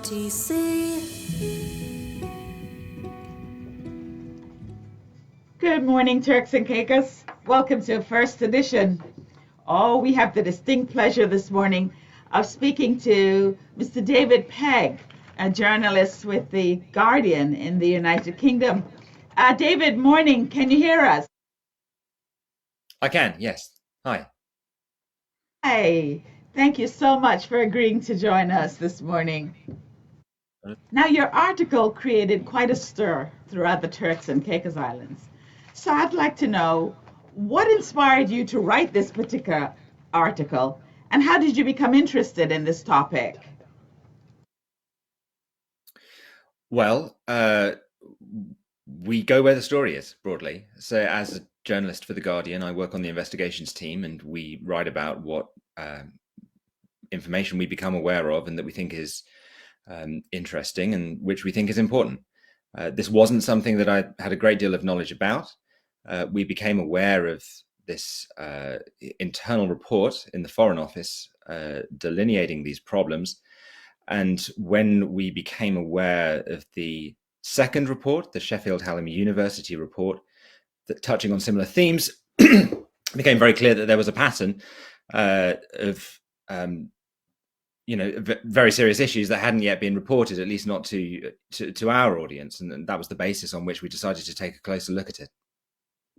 RTC. Good morning, Turks and Caicos. Welcome to First Edition. Oh, we have the distinct pleasure this morning of speaking to Mr. David Pegg, a journalist with The Guardian in the United Kingdom. David, morning. Can you hear us? I can, yes. Hi. Hey, thank you so much for agreeing to join us this morning. Now, your article created quite a stir throughout the Turks and Caicos Islands. So I'd like to know what inspired you to write this particular article, and how did you become interested in this topic? Well, we go where the story is, broadly. So as a journalist for The Guardian, I work on the investigations team, and we write about what information we become aware of and that we think is interesting and which we think is important. This wasn't something that I had a great deal of knowledge about. We became aware of this internal report in the Foreign Office delineating these problems. And when we became aware of the second report, the Sheffield Hallam University report, that touching on similar themes, it became very clear that there was a pattern of very serious issues that hadn't yet been reported, at least not to our audience. And that was the basis on which we decided to take a closer look at it.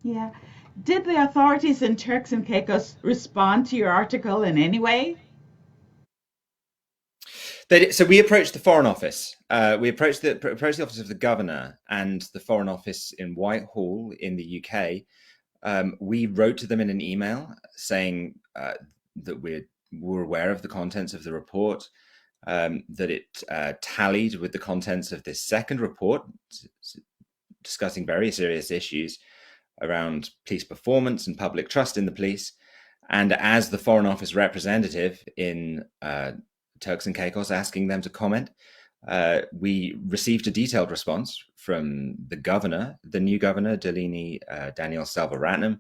Yeah. Did the authorities in Turks and Caicos respond to your article in any way? So we approached the Foreign Office. We approached the Office of the Governor and the Foreign Office in Whitehall in the UK. We wrote to them in an email saying that we were aware of the contents of the report, that it tallied with the contents of this second report, discussing very serious issues around police performance and public trust in the police. And as the Foreign Office representative in Turks and Caicos, asking them to comment, we received a detailed response from the governor, the new governor, Delini Daniel Selva-Ratnam,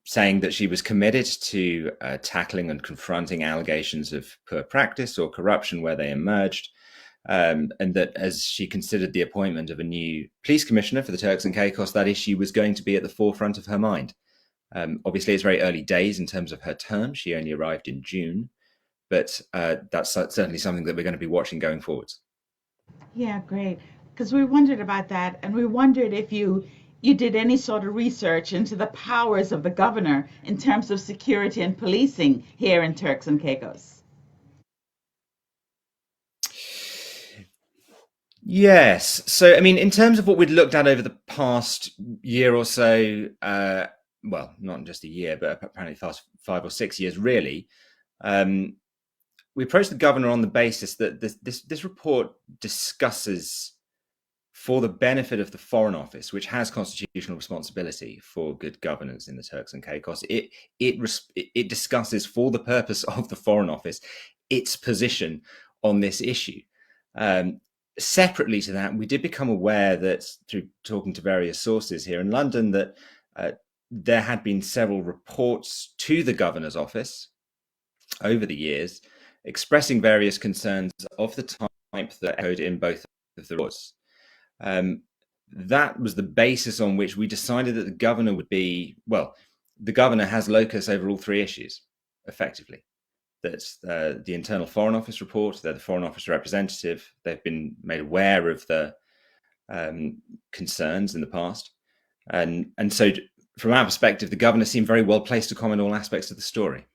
saying that she was committed to tackling and confronting allegations of poor practice or corruption where they emerged, and that as she considered the appointment of a new police commissioner for the Turks and Caicos, that issue was going to be at the forefront of her mind. Obviously, it's very early days in terms of her term. She only arrived in June, but that's certainly something that we're going to be watching going forwards. Yeah, great. Because we wondered about that, and we wondered if you did any sort of research into the powers of the governor in terms of security and policing here in Turks and Caicos. Yes. So, I mean, in terms of what we'd looked at over the past year or so, well, not just a year, but apparently the past 5 or 6 years, really, we approached the governor on the basis that this report discusses, for the benefit of the Foreign Office, which has constitutional responsibility for good governance in the Turks and Caicos, it discusses, for the purpose of the Foreign Office, its position on this issue. Separately to that, we did become aware that through talking to various sources here in London that there had been several reports to the governor's office over the years expressing various concerns of the type that echoed in both of the reports. That was the basis on which we decided that the governor would be, well, the governor has locus over all three issues, effectively. That's the internal Foreign Office report. They're the Foreign Office representative. They've been made aware of the concerns in the past. And so from our perspective, the governor seemed very well placed to comment on all aspects of the story.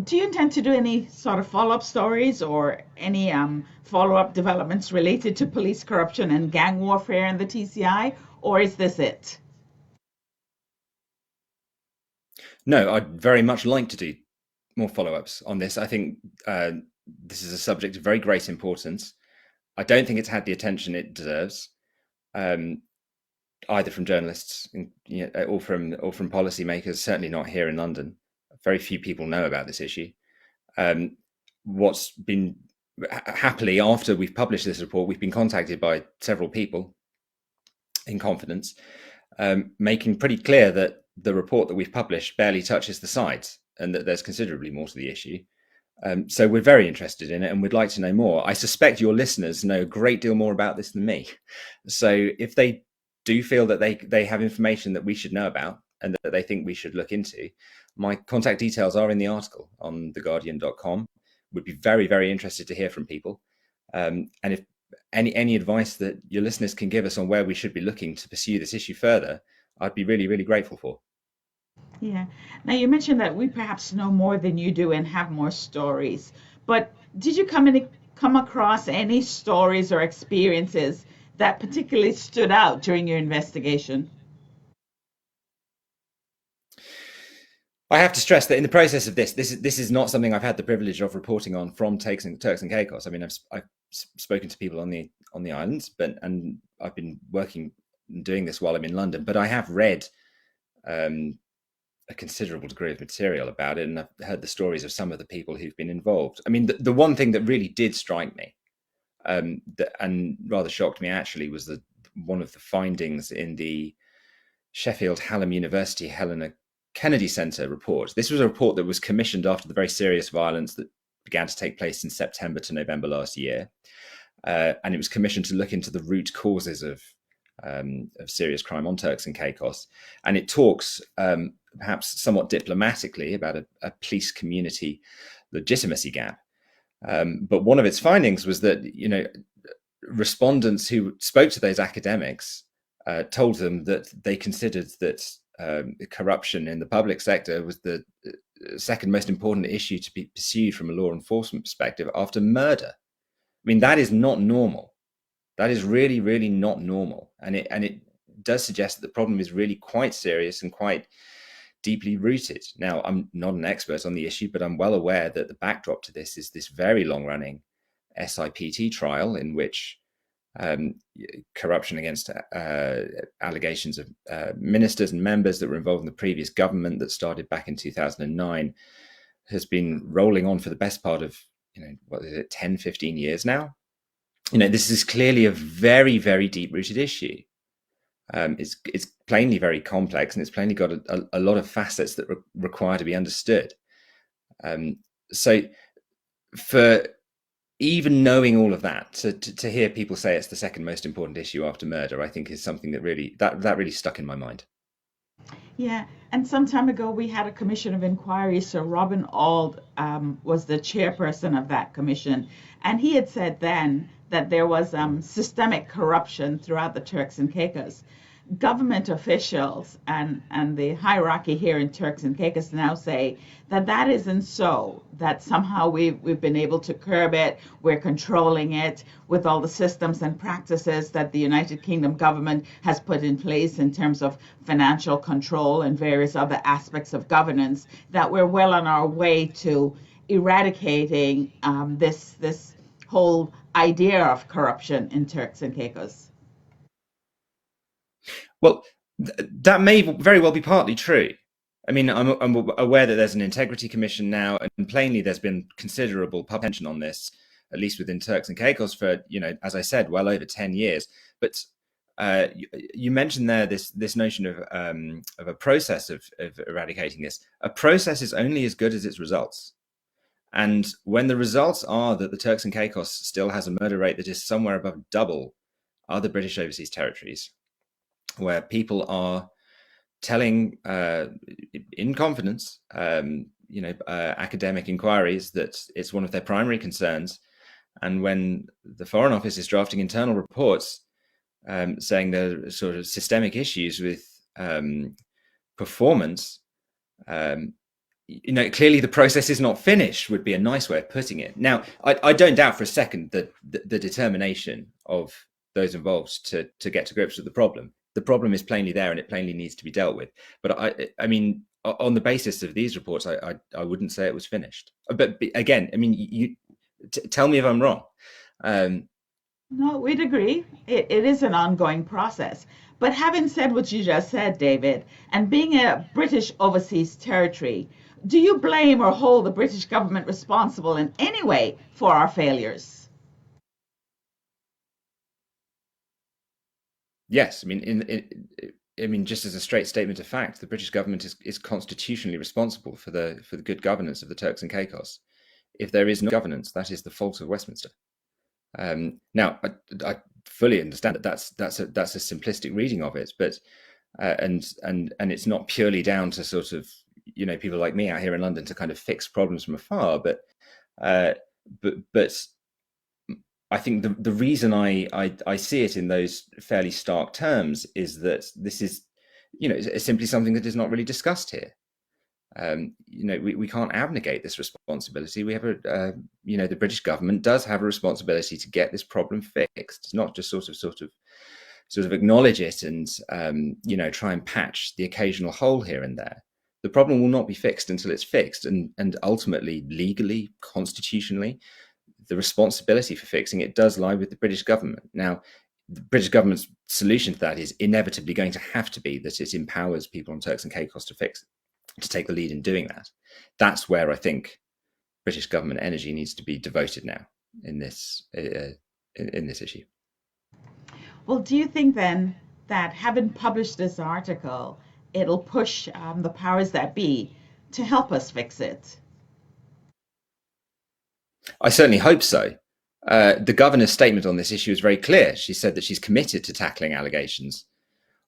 Do you intend to do any sort of follow-up stories or any follow-up developments related to police corruption and gang warfare in the TCI, or is this it? No, I'd very much like to do more follow-ups on this. I think this is a subject of very great importance. I don't think it's had the attention it deserves, either from journalists or from policymakers. Certainly not here in London. Very few people know about this issue. What's been happily, after we've published this report, we've been contacted by several people in confidence, making pretty clear that the report that we've published barely touches the sides and that there's considerably more to the issue. So we're very interested in it and we'd like to know more. I suspect your listeners know a great deal more about this than me. So if they do feel that they have information that we should know about and that they think we should look into, my contact details are in the article on theguardian.com. Would be very, very interested to hear from people. And if any advice that your listeners can give us on where we should be looking to pursue this issue further, I'd be really, really grateful for. Yeah. Now you mentioned that we perhaps know more than you do and have more stories, but did you come across any stories or experiences that particularly stood out during your investigation? I have to stress that in the process of this is not something I've had the privilege of reporting on from Turks and Caicos. I mean, I've spoken to people on the islands, and I've been working and doing this while I'm in London. But I have read a considerable degree of material about it, and I've heard the stories of some of the people who've been involved. I mean, the one thing that really did strike me, and rather shocked me actually, was that one of the findings in the Sheffield Hallam University Helena Kennedy Centre report. This was a report that was commissioned after the very serious violence that began to take place in September to November last year. And it was commissioned to look into the root causes of serious crime on Turks and Caicos. And it talks, perhaps somewhat diplomatically, about a police community legitimacy gap. But one of its findings was that, respondents who spoke to those academics told them that they considered that corruption in the public sector was the second most important issue to be pursued from a law enforcement perspective after murder. I mean, that is not normal. That is really, really not normal. And it does suggest that the problem is really quite serious and quite deeply rooted. Now, I'm not an expert on the issue, but I'm well aware that the backdrop to this is this very long-running SIPT trial in which corruption against allegations of ministers and members that were involved in the previous government that started back in 2009 has been rolling on for the best part of, 10, 15 years now. This is clearly a very, very deep-rooted issue. It's plainly very complex, and it's plainly got a lot of facets that require to be understood. So for even knowing all of that, to hear people say it's the second most important issue after murder, I think is something that really stuck in my mind. Yeah, and some time ago we had a commission of inquiry. So Robin Auld was the chairperson of that commission, and he had said then that there was systemic corruption throughout the Turks and Caicos. Government officials and the hierarchy here in Turks and Caicos now say that that isn't so, that somehow we've been able to curb it, we're controlling it with all the systems and practices that the United Kingdom government has put in place in terms of financial control and various other aspects of governance, that we're well on our way to eradicating this whole idea of corruption in Turks and Caicos. Well, that may very well be partly true. I mean, I'm aware that there's an integrity commission now, and plainly there's been considerable public attention on this, at least within Turks and Caicos, for, as I said, well over 10 years. But you mentioned there this notion of a process of eradicating this. A process is only as good as its results. And when the results are that the Turks and Caicos still has a murder rate that is somewhere above double other British overseas territories, where people are telling in confidence, academic inquiries that it's one of their primary concerns. And when the Foreign Office is drafting internal reports saying there are sort of systemic issues with performance, clearly the process is not finished, would be a nice way of putting it. Now, I don't doubt for a second that the determination of those involved to get to grips with the problem. The problem is plainly there, and it plainly needs to be dealt with. But I mean, on the basis of these reports, I wouldn't say it was finished. But again, I mean, you tell me if I'm wrong. No, we'd agree. It is an ongoing process. But having said what you just said, David, and being a British overseas territory, do you blame or hold the British government responsible in any way for our failures? Yes, I mean, just as a straight statement of fact, the British government is constitutionally responsible for the good governance of the Turks and Caicos. if there is no governance, that is the fault of Westminster. Now, I fully understand that that's a simplistic reading of it, but and it's not purely down to sort of people like me out here in London to kind of fix problems from afar, but I think the reason I see it in those fairly stark terms is that this is it's simply something that is not really discussed here. We can't abnegate this responsibility. We have the British government does have a responsibility to get this problem fixed. It's not just sort of acknowledge it and try and patch the occasional hole here and there. The problem will not be fixed until it's fixed, and ultimately, legally, constitutionally, the responsibility for fixing it does lie with the British government. Now, the British government's solution to that is inevitably going to have to be that it empowers people on Turks and Caicos to take the lead in doing that. That's where I think British government energy needs to be devoted now in this issue. Well, do you think then that having published this article, it'll push the powers that be to help us fix it? I certainly hope so. The governor's statement on this issue is very clear. She said that she's committed to tackling allegations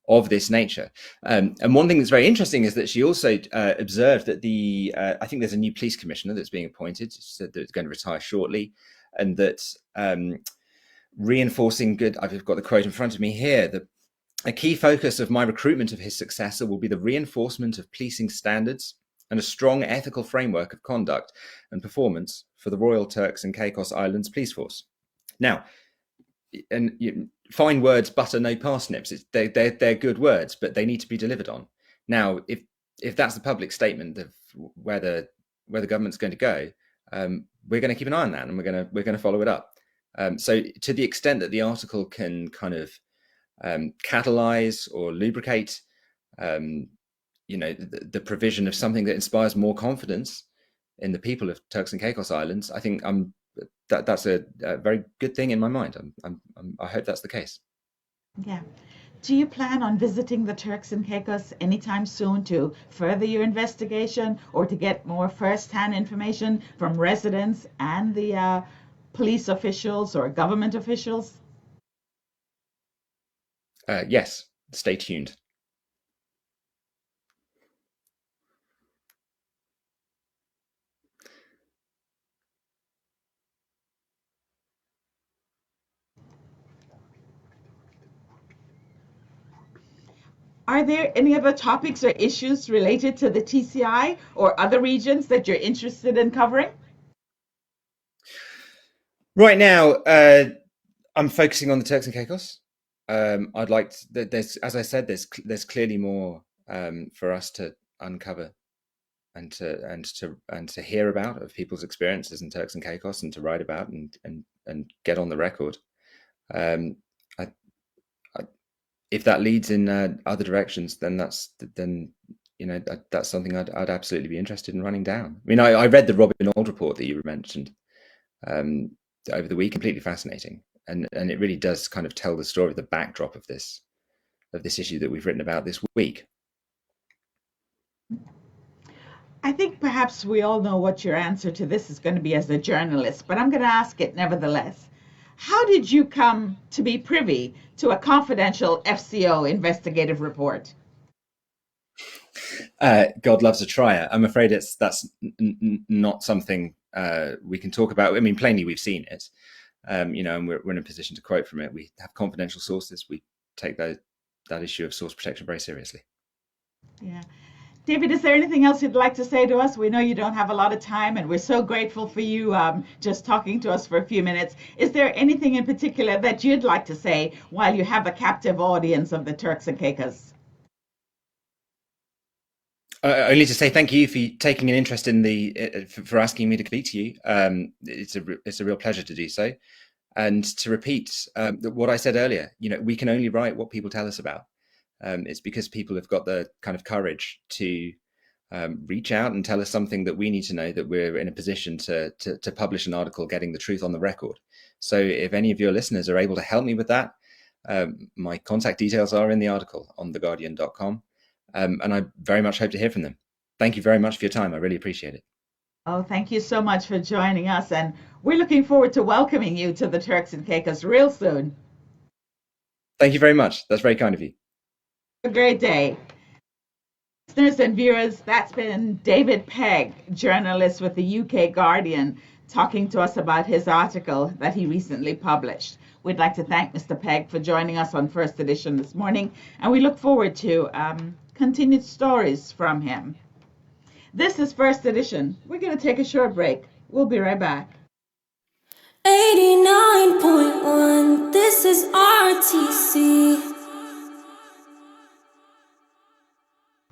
of this nature. And one thing that's very interesting is that she also observed that I think there's a new police commissioner that's being appointed. She said that it's going to retire shortly, and that reinforcing good. I've got the quote in front of me here. A key focus of my recruitment of his successor will be the reinforcement of policing standards and a strong ethical framework of conduct and performance for the Royal Turks and Caicos Islands Police Force. Now, fine words butter no parsnips. They're good words, but they need to be delivered on. Now, if that's the public statement of where the government's going to go, we're going to keep an eye on that, and we're going to follow it up. So, to the extent that the article can kind of catalyze or lubricate, the provision of something that inspires more confidence in the people of Turks and Caicos Islands, I think that's a very good thing in my mind. I hope that's the case. Yeah. Do you plan on visiting the Turks and Caicos anytime soon to further your investigation or to get more first-hand information from residents and the police officials or government officials? Yes, stay tuned. Are there any other topics or issues related to the TCI or other regions that you're interested in covering? Right now, I'm focusing on the Turks and Caicos. I'd like there's, as I said, there's clearly more for us to uncover and to hear about of people's experiences in Turks and Caicos, and to write about and get on the record. If that leads in other directions, then that's something I'd absolutely be interested in running down. I mean, I read the Robin Old report that you mentioned over the week. Completely fascinating, and it really does kind of tell the story of the backdrop of this issue that we've written about this week. I think perhaps we all know what your answer to this is going to be as a journalist, but I'm going to ask it nevertheless. How did you come to be privy to a confidential FCO investigative report? God loves a trier. I'm afraid that's not something we can talk about. I mean, plainly we've seen it, and we're in a position to quote from it. We have confidential sources. We take that issue of source protection very seriously. Yeah. David, is there anything else you'd like to say to us? We know you don't have a lot of time, and we're so grateful for you just talking to us for a few minutes. Is there anything in particular that you'd like to say while you have a captive audience of the Turks and Caicos? Only to say thank you for taking an interest in for asking me to speak to you. It's a real pleasure to do so, and to repeat what I said earlier. We can only write what people tell us about. It's because people have got the kind of courage to reach out and tell us something that we need to know, that we're in a position to publish an article getting the truth on the record. So if any of your listeners are able to help me with that, my contact details are in the article on theguardian.com, and I very much hope to hear from them. Thank you very much for your time. I really appreciate it. Oh, thank you so much for joining us. And we're looking forward to welcoming you to the Turks and Caicos real soon. Thank you very much. That's very kind of you. Have a great day. Listeners and viewers, that's been David Pegg, journalist with the UK Guardian, talking to us about his article that he recently published. We'd like to thank Mr. Pegg for joining us on First Edition this morning, and we look forward to continued stories from him. This is First Edition. We're going to take a short break. We'll be right back. 89.1, this is RTC.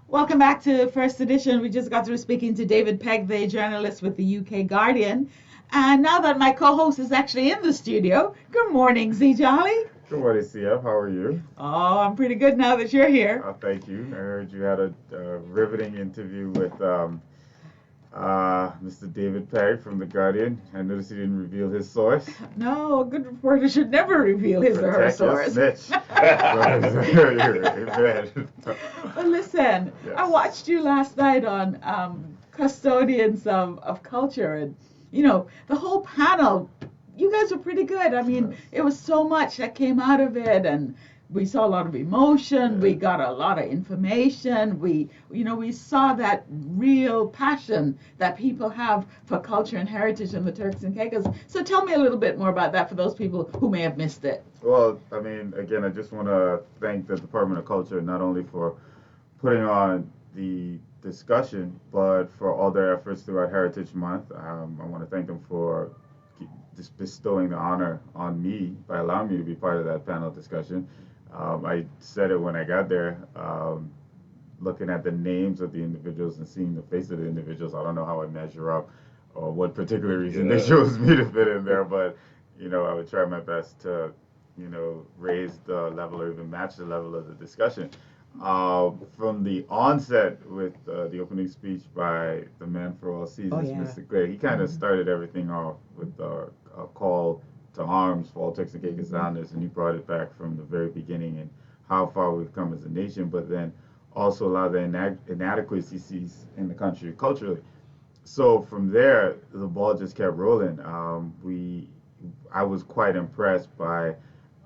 Welcome back to First Edition. We just got through speaking to David Pegg, the journalist with the UK Guardian. And now that my co-host is actually in the studio, good morning, Z Jolly. Good morning, CF. How are you? Oh, I'm pretty good now that you're here. Thank you. I heard you had a riveting interview with Mr. David Pegg from The Guardian. I noticed he didn't reveal his source. No, a good reporter should never reveal his or her source. Snitch. But listen, Yes. I watched you last night on Custodians of Culture, and the whole panel. You guys were pretty good. I mean, Yes. it was so much that came out of it, and we saw a lot of emotion. Yeah. We got a lot of information. We saw that real passion that people have for culture and heritage in the Turks and Caicos. So tell me a little bit more about that for those people who may have missed it. Well, I mean, again, I just want to thank the Department of Culture not only for putting on the discussion, but for all their efforts throughout Heritage Month. I want to thank them for just bestowing the honor on me by allowing me to be part of that panel discussion. I said it when I got there, looking at the names of the individuals and seeing the face of the individuals. I don't know how I measure up or what particular reason they chose me to fit in there, but I would try my best to raise the level or even match the level of the discussion. From the onset with the opening speech by the man for all seasons, Mr. Gray, he kind of started everything off with a call to arms for all Turks and Caicos Islanders, and he brought it back from the very beginning and how far we've come as a nation, but then also a lot of the inadequacies in the country culturally. So from there, the ball just kept rolling. I was quite impressed by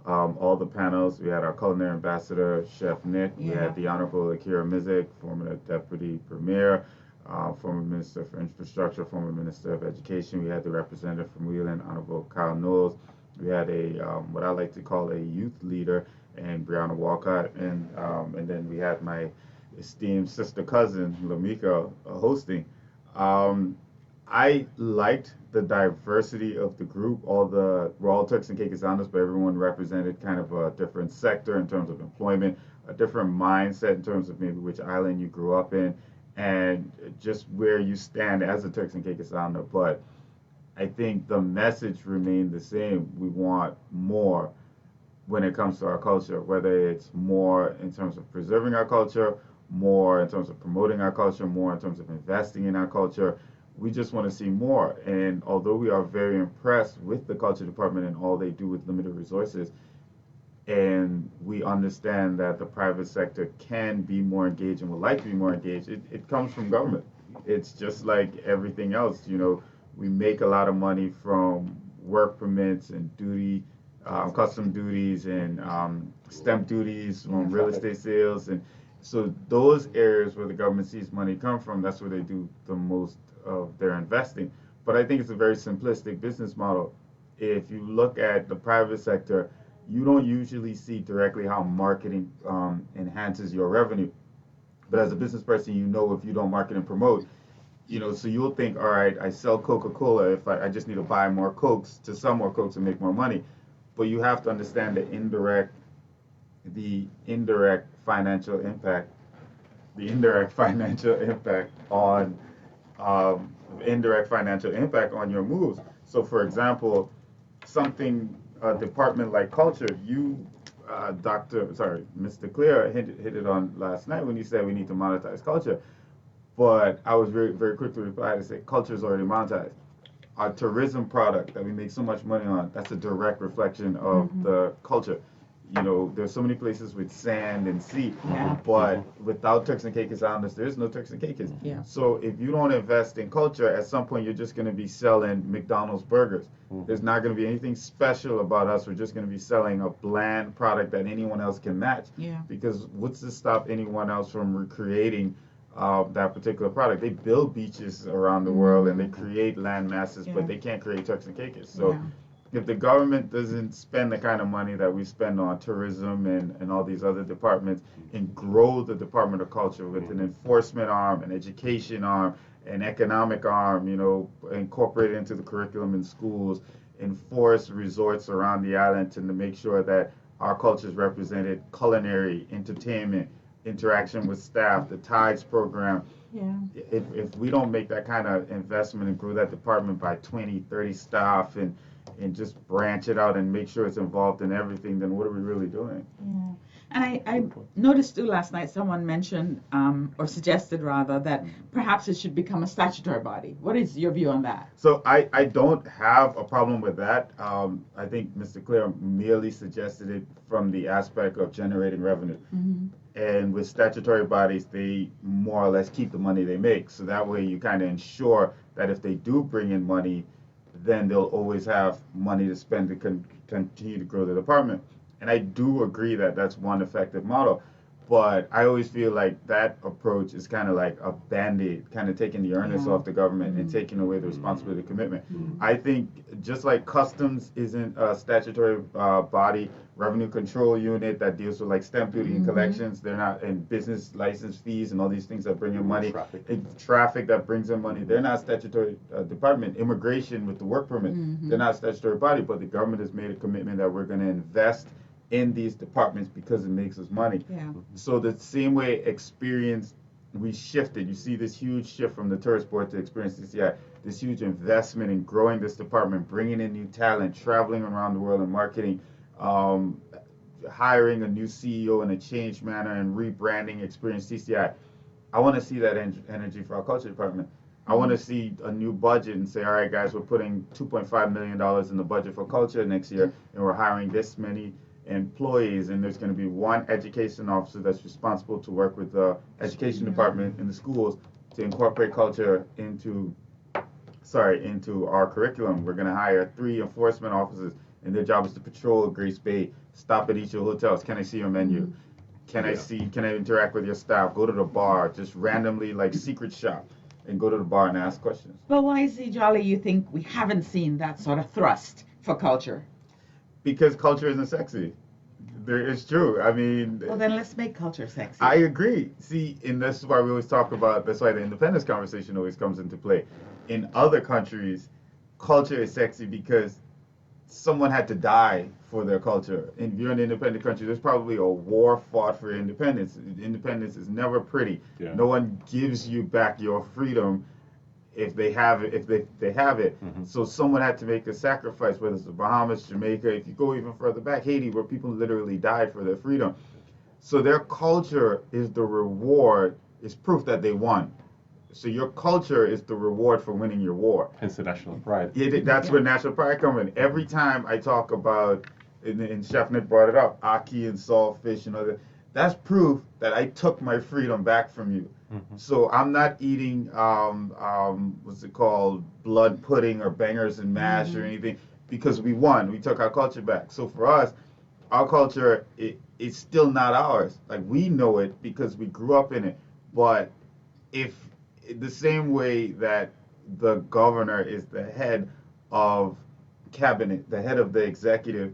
all the panels. We had our culinary ambassador, Chef Nick. We had the Honorable Akira Mizik, former Deputy Premier, former Minister for Infrastructure, former Minister of Education. We had the representative from Wheeling, Honorable Kyle Knowles. We had what I like to call a youth leader, and Brianna Walcott, and then we had my esteemed sister cousin, Lamika, hosting. I liked the diversity of the group. We're all Turks and Caicos Islanders, but everyone represented kind of a different sector in terms of employment, a different mindset in terms of maybe which island you grew up in, and just where you stand as a Turks and Caicos Islander. But I think the message remained the same. We want more when it comes to our culture, whether it's more in terms of preserving our culture, more in terms of promoting our culture, more in terms of investing in our culture. We just want to see more. And although we are very impressed with the culture department and all they do with limited resources, and we understand that the private sector can be more engaged and would like to be more engaged, it comes from government. It's just like everything else. We make a lot of money from work permits and custom duties and stamp duties from real estate sales. And so those areas where the government sees money come from, that's where they do the most of their investing. But I think it's a very simplistic business model. If you look at the private sector, you don't usually see directly how marketing enhances your revenue. But as a business person, if you don't market and promote, so you'll think, all right, I sell Coca-Cola. If I just need to buy more Cokes to sell more Cokes and make more money. But you have to understand the indirect financial impact, on your moves. So, for example, a department like culture, Mr. Clear hit it on last night when you said we need to monetize culture. But I was very, very quick to reply to say culture is already monetized. Our tourism product that we make so much money on, that's a direct reflection of the culture. there's so many places with sand and sea, Yeah. but without Turks and Caicos Islanders, there's no Turks and Caicos. Yeah. So if you don't invest in culture, at some point you're just going to be selling McDonald's burgers. There's not going to be anything special about us. We're just going to be selling a bland product that anyone else can match. Yeah. Because what's to stop anyone else from recreating that particular product? They build beaches around the world and they create land masses, Yeah. but they can't create Turks and Caicos. So Yeah. if the government doesn't spend the kind of money that we spend on tourism and all these other departments and grow the Department of Culture with an enforcement arm, an education arm, an economic arm, incorporate it into the curriculum in schools, enforce resorts around the island to make sure that our culture is represented, culinary, entertainment, interaction with staff, the Tides program. Yeah. If we don't make that kind of investment and grow that department by 20, 30 staff and just branch it out and make sure it's involved in everything, then what are we really doing? Yeah. And I noticed too last night someone mentioned, or suggested rather, that perhaps it should become a statutory body. What is your view on that? So I don't have a problem with that. I think Mr. Clare merely suggested it from the aspect of generating revenue. And with statutory bodies, they more or less keep the money they make. So that way you kind of ensure that if they do bring in money, then they'll always have money to spend to continue to grow the department. And I do agree that that's one effective model. But I always feel like that approach is kind of like a band-aid, kind of taking the onus off the government and taking away the responsibility and commitment. I think just like customs isn't a statutory body, revenue control unit that deals with like stamp duty and collections, they're not, and business license fees and all these things that bring in money, traffic that brings in money, they're not statutory department. Immigration with the work permit, they're not a statutory body, but the government has made a commitment that we're going to invest in these departments because it makes us money. Yeah. So the same way experience, we shifted. You see this huge shift from the tourist board to Experience CCI, this huge investment in growing this department, bringing in new talent, traveling around the world and marketing, hiring a new CEO in a changed manner and rebranding Experience CCI. I want to see that energy for our culture department. I want to see a new budget and say, all right, guys, we're putting $2.5 million in the budget for culture next year, and we're hiring this many employees, and there's going to be one education officer that's responsible to work with the education department in the schools to incorporate culture into our curriculum. We're going to hire 3 enforcement officers, and their job is to patrol Grace Bay, stop at each of your hotels. Can I see your menu? Can I interact with your staff? Go to the bar, just randomly like secret shop and go to the bar and ask questions. But why is it, Jolly, you think we haven't seen that sort of thrust for culture? Because culture isn't sexy. It's true. I mean, well, then let's make culture sexy. I agree. See, and this is why we always talk about, that's why the independence conversation always comes into play. In other countries, culture is sexy because someone had to die for their culture. And if you're an independent country, there's probably a war fought for independence. Independence is never pretty. Yeah. No one gives you back your freedom if they have it, they have it. So someone had to make a sacrifice, whether it's the Bahamas, Jamaica, if you go even further back, Haiti, where people literally died for their freedom. So their culture is the reward, is proof that they won. So your culture is the reward for winning your war. Hence the national pride. That's where national pride comes in. Every time I talk about, and Chef Nick brought it up, ackee and saltfish and other, that's proof that I took my freedom back from you. So I'm not eating, what's it called, blood pudding or bangers and mash or anything because we won. We took our culture back. So for us, our culture, it's still not ours. Like, we know it because we grew up in it. But if the same way that the governor is the head of cabinet, the head of the executive,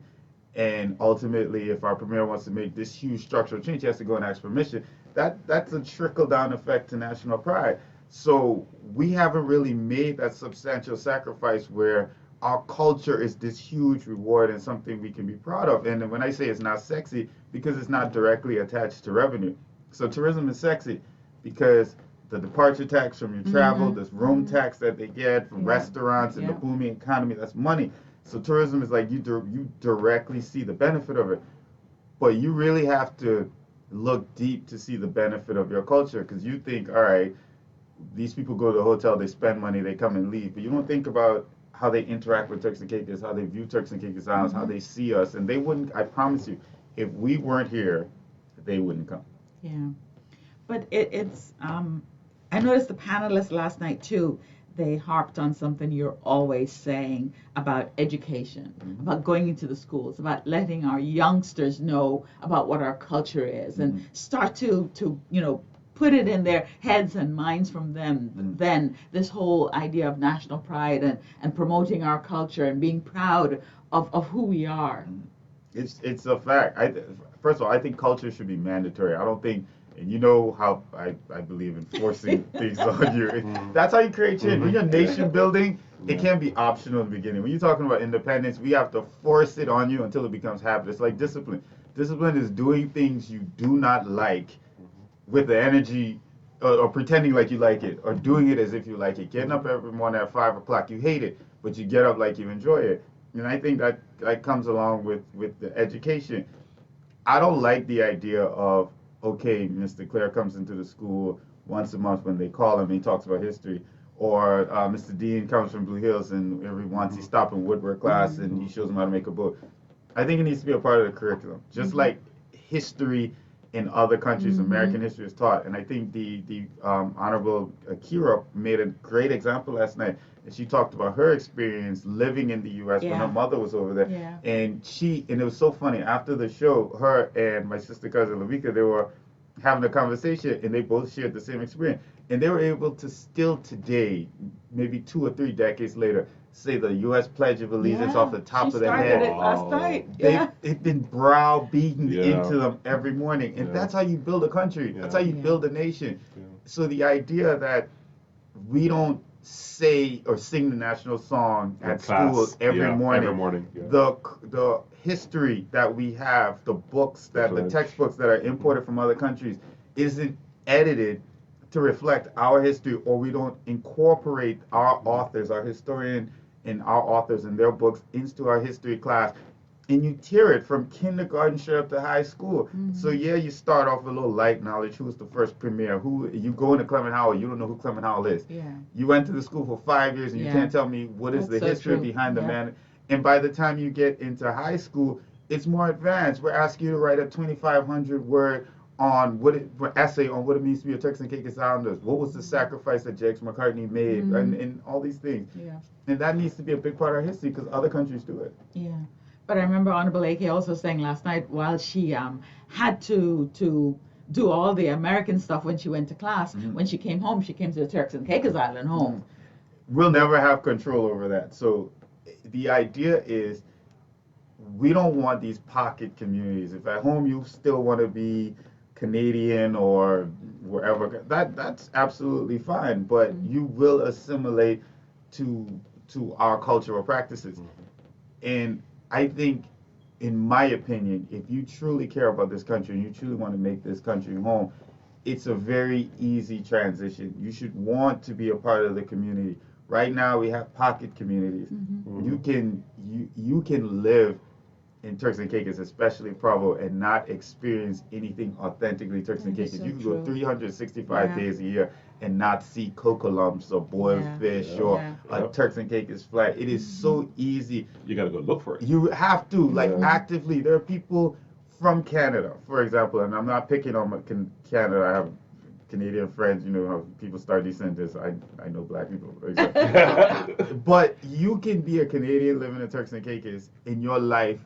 and ultimately if our premier wants to make this huge structural change, he has to go and ask permission. That's a trickle-down effect to national pride. So we haven't really made that substantial sacrifice where our culture is this huge reward and something we can be proud of. And when I say it's not sexy, because it's not directly attached to revenue. So tourism is sexy because the departure tax from your travel, this room tax that they get from restaurants and the booming economy, that's money. So tourism is like you directly see the benefit of it. But you really have to look deep to see the benefit of your culture, because you think, all right, these people go to the hotel, they spend money, they come and leave, but you don't think about how they interact with Turks and Caicos, how they view Turks and Caicos Islands, how they see us, and they wouldn't, I promise you, if we weren't here, they wouldn't come. Yeah. But it's I noticed the panelists last night too. They harped on something you're always saying about education, about going into the schools, about letting our youngsters know about what our culture is, and start to put it in their heads and minds from them. Then this whole idea of national pride and promoting our culture and being proud of who we are. It's a fact. First of all, I think culture should be mandatory. I don't think, and you know how I believe in forcing things on you. That's how you create change. When you're nation building, it can't be optional in the beginning. When you're talking about independence, we have to force it on you until it becomes habit. It's like discipline. Discipline is doing things you do not like with the energy, or pretending like you like it, or doing it as if you like it. Getting up every morning at 5 o'clock, you hate it, but you get up like you enjoy it. And I think that comes along with the education. I don't like the idea of, okay, Mr. Clare comes into the school once a month when they call him and he talks about history, or Mr. Dean comes from Blue Hills and every once he stops in woodwork class and he shows them how to make a boat. I think it needs to be a part of the curriculum, just like history in other countries, American history is taught. And I think the Honorable Akira made a great example last night. And she talked about her experience living in the U.S. when her mother was over there. Yeah. And it was so funny. After the show, her and my sister cousin Lavika, they were having a conversation, and they both shared the same experience. And they were able to still today, maybe 2 or 3 decades later, say the U.S. Pledge of Allegiance off the top of their head. She started it last night. They've been browbeaten into them every morning. And that's how you build a country. That's how you build a nation. So the idea that we don't say or sing the national song at school every morning. The history that we have, the books the textbooks that are imported from other countries isn't edited to reflect our history, or we don't incorporate our authors, our historian and our authors and their books into our history class. And you tier it from kindergarten straight up to high school. So you start off with a little light knowledge. Who was the first premier? Who you go into Clement Howell, you don't know who Clement Howell is. You went to the school for 5 years and you can't tell me what is the history behind the man. And by the time you get into high school, it's more advanced. We're asking you to write a 2,500 word essay on what it means to be a Turks and Caicos Islanders. What was the sacrifice that Jakes McCartney made, and all these things. And that needs to be a big part of our history because other countries do it. But I remember Honorable A.K. also saying last night, while she had to do all the American stuff when she went to class, when she came home, she came to the Turks and Caicos Island home. We'll never have control over that. So the idea is we don't want these pocket communities. If at home you still want to be Canadian or wherever, that's absolutely fine, but you will assimilate to our cultural practices. And I think, in my opinion, if you truly care about this country and you truly want to make this country home, it's a very easy transition. You should want to be a part of the community. Right now, we have pocket communities. You can live in Turks and Caicos, especially Provo, and not experience anything authentically Turks and Caicos. You can go 365 days a year and not see cocoa lumps or boiled fish or a Turks and Caicos flag. It is so easy. You got to go look for it. You have to, actively. There are people from Canada, for example, and I'm not picking on Canada. I have Canadian friends, how people start these sentences. I know black people. But you can be a Canadian living in Turks and Caicos in your life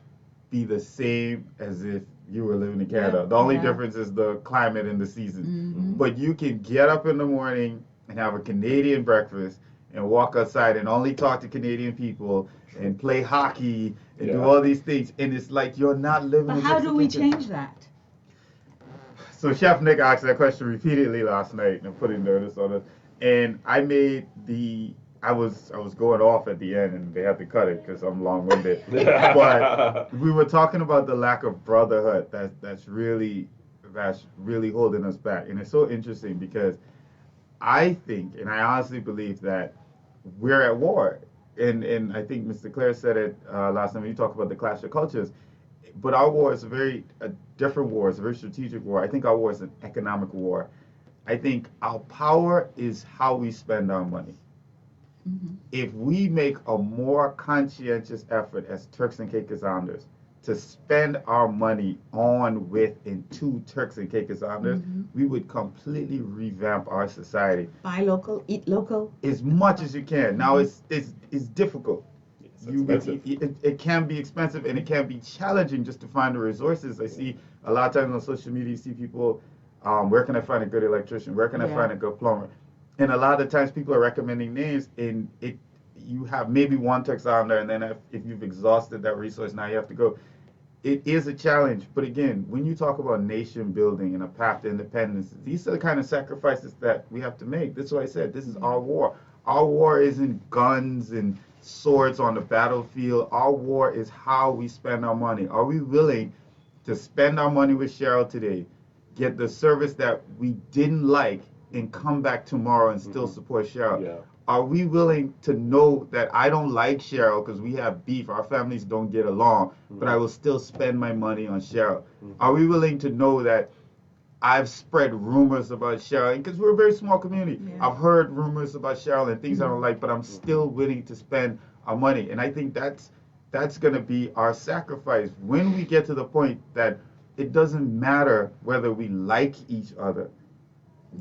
be the same as if you were living in Canada. The only difference is the climate and the season. But you can get up in the morning and have a Canadian breakfast and walk outside and only talk to Canadian people and play hockey and do all these things. And it's like you're not living in But how do we change that? So Chef Nick asked that question repeatedly last night and put a notice on it. And I made I was going off at the end, and they had to cut it because I'm long-winded. But we were talking about the lack of brotherhood that's really holding us back, and it's so interesting because I think, and I honestly believe that we're at war, and I think Mr. Clare said it last time when you talked about the clash of cultures. But our war is a different war. It's a very strategic war. I think our war is an economic war. I think our power is how we spend our money. If we make a more conscientious effort as Turks and Caicos Islanders to spend our money on, with, and to Turks and Caicos Islanders, we would completely revamp our society. Buy local, eat local. As much as you can. Now it's difficult. It's expensive. It can be expensive, and it can be challenging just to find the resources. I see a lot of times on social media, you see people, where can I find a good electrician? Where can I find a good plumber? And a lot of times people are recommending names, and you have maybe one Turks Islander, and then if you've exhausted that resource, now you have to go. It is a challenge, but again, when you talk about nation building and a path to independence, these are the kind of sacrifices that we have to make. That's why I said this is our war. Our war isn't guns and swords on the battlefield. Our war is how we spend our money. Are we willing to spend our money with Cheryl today, get the service that we didn't like, and come back tomorrow and still support Cheryl? Yeah. Are we willing to know that I don't like Cheryl because we have beef, our families don't get along, but I will still spend my money on Cheryl? Are we willing to know that I've spread rumors about Cheryl, because we're a very small community. I've heard rumors about Cheryl and things I don't like, but I'm still willing to spend our money. And I think that's going to be our sacrifice when we get to the point that it doesn't matter whether we like each other.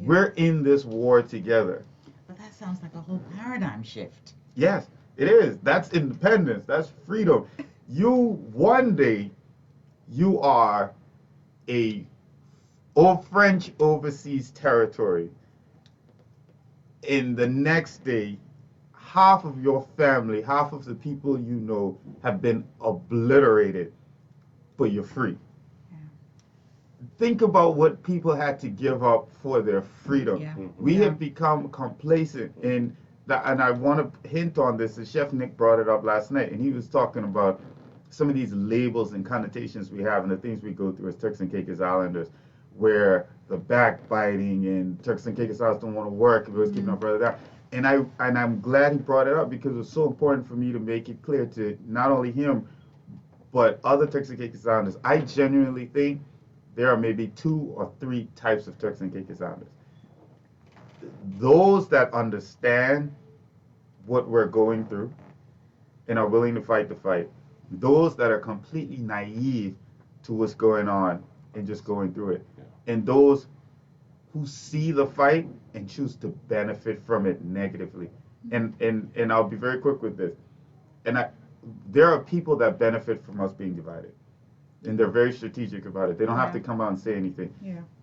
We're in this war together. But that sounds like a whole paradigm shift. Yes, it is. That's independence. That's freedom. One day, you are a French overseas territory. In the next day, half of your family, half of the people you know have been obliterated, but you're free. Think about what people had to give up for their freedom. We have become complacent, and I want to hint on this. The Chef Nick brought it up last night, and he was talking about some of these labels and connotations we have and the things we go through as Turks and Caicos Islanders, where the backbiting and Turks and Caicos Islanders don't want to work, we're keeping our brother down. And I'm glad he brought it up, because it was so important for me to make it clear to not only him, but other Turks and Caicos Islanders. I genuinely think there are maybe 2 or 3 types of Turks and Caicos Islanders. Those that understand what we're going through and are willing to fight the fight. Those that are completely naive to what's going on and just going through it. And those who see the fight and choose to benefit from it negatively. And I'll be very quick with this. There are people that benefit from us being divided. And they're very strategic about it. They don't have to come out and say anything.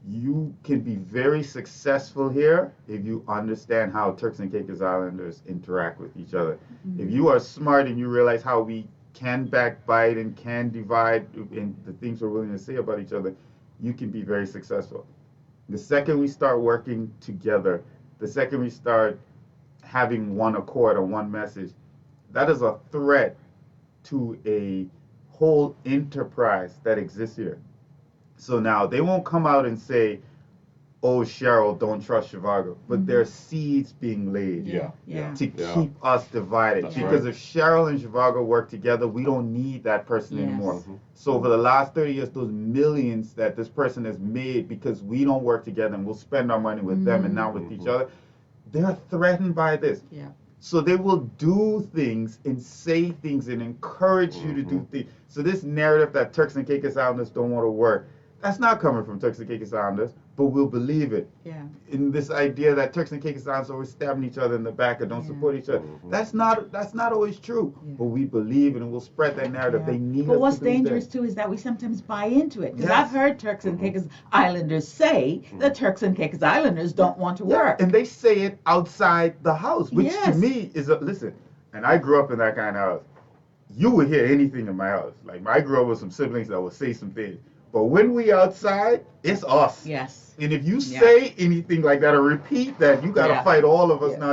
You can be very successful here if you understand how Turks and Caicos Islanders interact with each other. If you are smart and you realize how we can backbite and can divide in the things we're willing to say about each other, you can be very successful. The second we start working together, the second we start having one accord or one message, that is a threat to a whole enterprise that exists here. So now they won't come out and say, oh, Cheryl, don't trust Zhivago, but there are seeds being laid to keep us divided. That's because if Cheryl and Zhivago work together, we don't need that person anymore. So over the last 30 years, those millions that this person has made because we don't work together and we'll spend our money with them and not with each other, they're threatened by this. So they will do things and say things and encourage you to do things. So this narrative that Turks and Caicos Islanders don't want to work, that's not coming from Turks and Caicos Islanders, but we'll believe it. In this idea that Turks and Caicos Islanders are always stabbing each other in the back and don't support each other, that's not always true. But we believe it, and we'll spread that narrative. They need But us what's to believe dangerous that. too is that we sometimes buy into it. Because I've heard Turks and Caicos Islanders say that Turks and Caicos Islanders don't want to work. And they say it outside the house, which to me is listen. And I grew up in that kind of house. You would hear anything in my house. Like I grew up with some siblings that would say some things. But when we outside, it's us. And if you say anything like that or repeat that, you got to fight all of us now.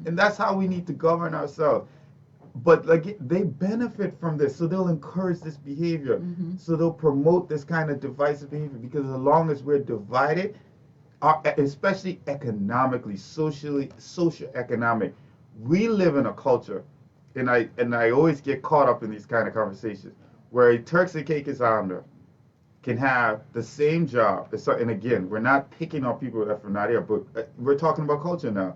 And that's how we need to govern ourselves. But like they benefit from this, so they'll encourage this behavior. So they'll promote this kind of divisive behavior, because as long as we're divided, especially economically, socioeconomic, we live in a culture, and I always get caught up in these kind of conversations, where a Turks and Caicos Islander can have the same job. And again, we're not picking on people that are from not here, but we're talking about culture now.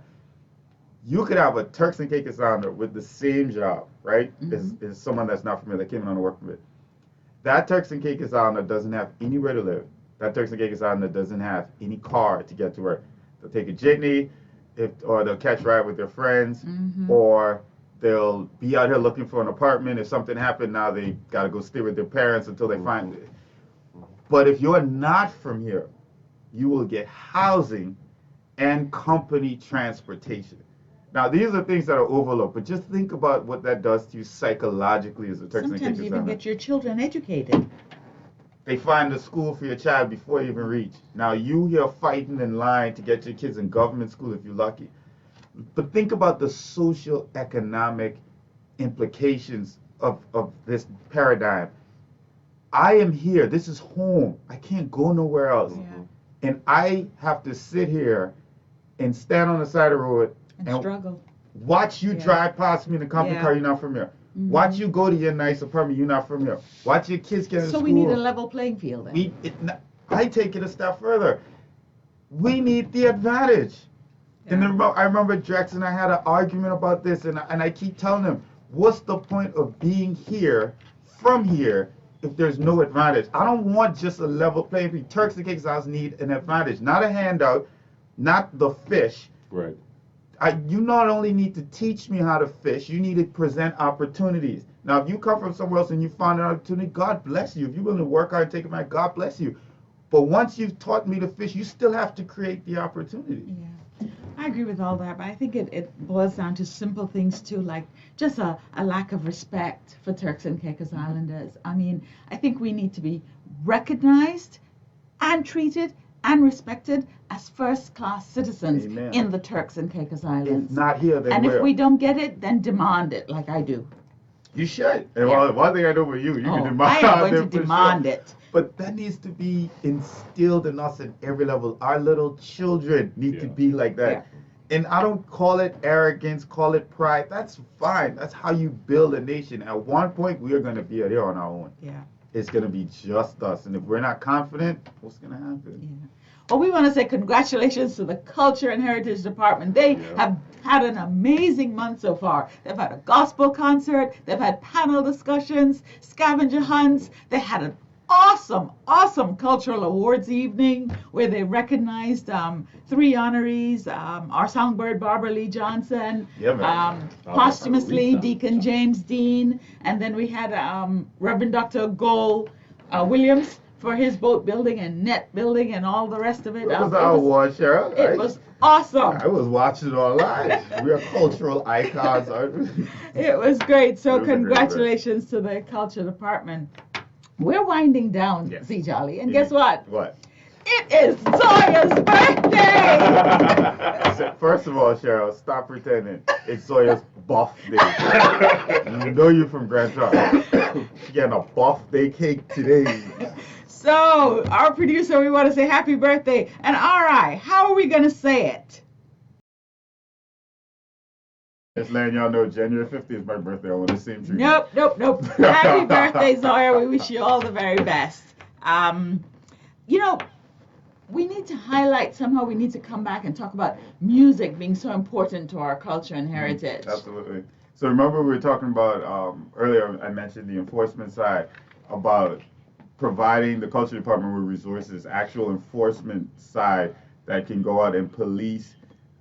You could have a Turks and Caicos Islander with the same job, right, as someone that's not familiar, that came in on a work permit. that Turks and Caicos Islander doesn't have anywhere to live. That Turks and Caicos Islander doesn't have any car to get to work. They'll take a jitney, or they'll catch a ride with their friends, or they'll be out here looking for an apartment. If something happened, now they got to go stay with their parents until they find it. But if you're not from here, you will get housing and company transportation. Now, these are things that are overlooked, but just think about what that does to you psychologically as a Turks and Caicos Sometimes you even Islander. get your children educated. They find a school for your child before you even reach. Now, you here fighting in line to get your kids in government school if you're lucky. But think about the social economic implications of this paradigm. I am here. This is home. I can't go nowhere else. Yeah. And I have to sit here and stand on the side of the road And struggle. watch you drive past me in a company Yeah. car, you're not from here. Watch you go to your nice apartment, you're not from here. Watch your kids get in So school. we need a level playing field then. I take it a step further. We need the advantage. And then I remember Drex and I had an argument about this, and I keep telling him, what's the point of being here, from here, if there's no advantage? I don't want just a level playing field. Turks and Caicos need an advantage, not a handout, not the fish. Right. You not only need to teach me how to fish, you need to present opportunities. Now, if you come from somewhere else and you find an opportunity, God bless you. If you're willing to work hard and take it back, God bless you. But once you've taught me to fish, you still have to create the opportunity. Yeah, I agree with all that, but I think it boils down to simple things too, like just a lack of respect for Turks and Caicos Islanders. I mean, I think we need to be recognized and treated and respected as first-class citizens Amen. in the Turks and Caicos Islands. If not here, then And where? if we don't get it, then demand it, like I do. You should. And Yeah. one thing I know with you can I demand am going to it for demand sure. it. But that needs to be instilled in us at every level. Our little children need to be like that. Yeah. And I don't call it arrogance, call it pride. That's fine. That's how you build a nation. At one point, we are going to be here on our own. Yeah. It's going to be just us. And if we're not confident, what's going to happen? Yeah. Well, we want to say congratulations to the Culture and Heritage Department. They have had an amazing month so far. They've had a gospel concert, they've had panel discussions, scavenger hunts, they had an awesome cultural awards evening where they recognized 3 honorees, our songbird Barbara Lee Johnson, posthumously Deacon James Dean, and then we had Reverend Dr. Gold Williams for his boat building and net building and all the rest of it. What was our award, Cheryl? It was awesome. I was watching it online. We are cultural icons, aren't we? It was great. So It was a great congratulations to the culture department. We're winding down, Yes. Z Jolly, and guess what? What? It is Zoya's birthday! First of all, Cheryl, stop pretending. It's Zoya's birthday. You know you're from Grand Trunk. She's getting a birthday cake today. So, our producer, we want to say happy birthday. And R.I., how are we going to say it? Just letting y'all know, January 50th is my birthday. I want to sing to you. Nope. Happy birthday, Zoya. We wish you all the very best. You know, we need to highlight, somehow we need to come back and talk about music being so important to our culture and heritage. Absolutely. So remember we were talking about, earlier I mentioned the enforcement side, about providing the culture department with resources, actual enforcement side that can go out and police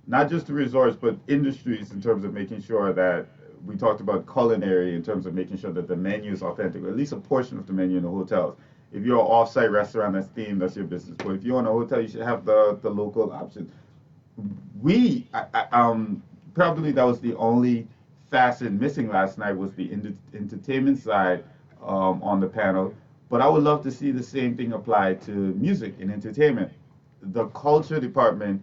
not just the resorts, but industries in terms of making sure that we talked about culinary in terms of making sure that the menu is authentic, or at least a portion of the menu in the hotels. If you're an off-site restaurant that's themed, that's your business. But if you're in a hotel, you should have the local option. Probably that was the only facet missing last night was the entertainment side on the panel. But I would love to see the same thing applied to music and entertainment. The culture department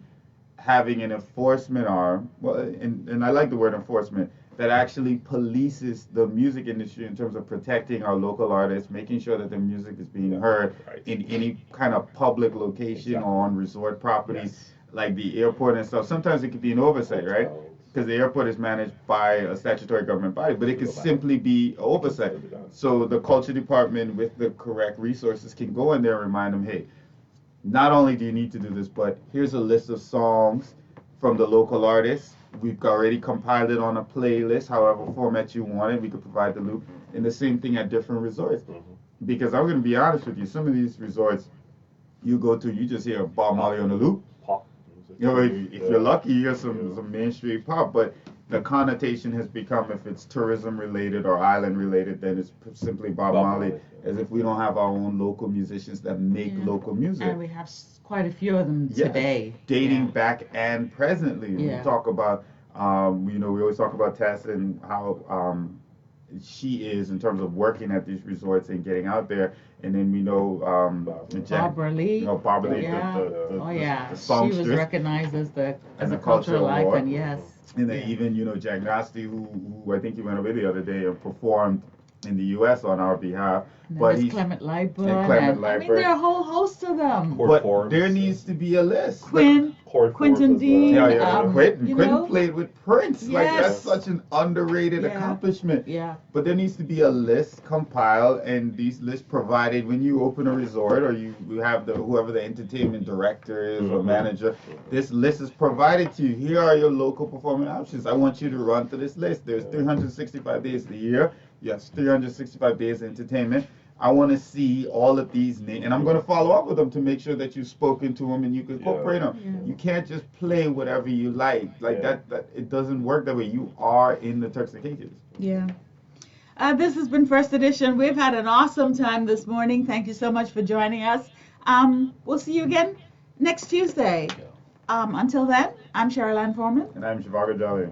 having an enforcement arm, well, and I like the word enforcement, that actually polices the music industry in terms of protecting our local artists, making sure that their music is being heard in any kind of public location or on resort properties like the airport and stuff. Sometimes it could be an oversight, right? Because the airport is managed by a statutory government body, but it could simply be oversight. So the culture department with the correct resources can go in there and remind them, hey, not only do you need to do this, but here's a list of songs from the local artists. We've already compiled it on a playlist, however format you want it. We could provide the loop. And the same thing at different resorts. Because I'm going to be honest with you, some of these resorts you go to, you just hear Bob Marley on the loop. Pop. You know, if you're lucky, you hear some mainstream pop, but the connotation has become, if it's tourism related or island related, then it's simply Bob Marley, as if we don't have our own local musicians that make local music. And we have quite a few of them Yes, today. dating back and presently. Yeah. We talk about, you know, we always talk about Tess and how she is in terms of working at these resorts and getting out there. And then we know Barbara Lee. You know, Barbara Lee, Yeah. the She was songstress. recognized as And a the cultural cultural award. icon, yes. And then even, you know, Jack Nasty, who I think he went away the other day and performed in the U.S. on our behalf. And But there's he's, Clement Lightburn. and Clement I mean, Lightburn. there are a whole host of them. Cord but Forbes, there needs to be a list. Quinn, Cord Quentin Forbes as well. Dean. Yeah, you Quentin know? played with Prince. Like, that's Yes. such an underrated Yeah. accomplishment. Yeah. But there needs to be a list compiled, and these lists provided when you open a resort or you have whoever the entertainment director is or manager. This list is provided to you. Here are your local performing options. I want you to run through this list. There's 365 days a year. Yes, 365 days of entertainment. I want to see all of these names, and I'm going to follow up with them to make sure that you've spoken to them and you can incorporate them. Yeah. You can't just play whatever you like. Like that it doesn't work that way. You are in the Turks and Caicos. Yeah. This has been First Edition. We've had an awesome time this morning. Thank you so much for joining us. We'll see you again next Tuesday. Until then, I'm Cheryl Forman. And I'm Shivago Jolly.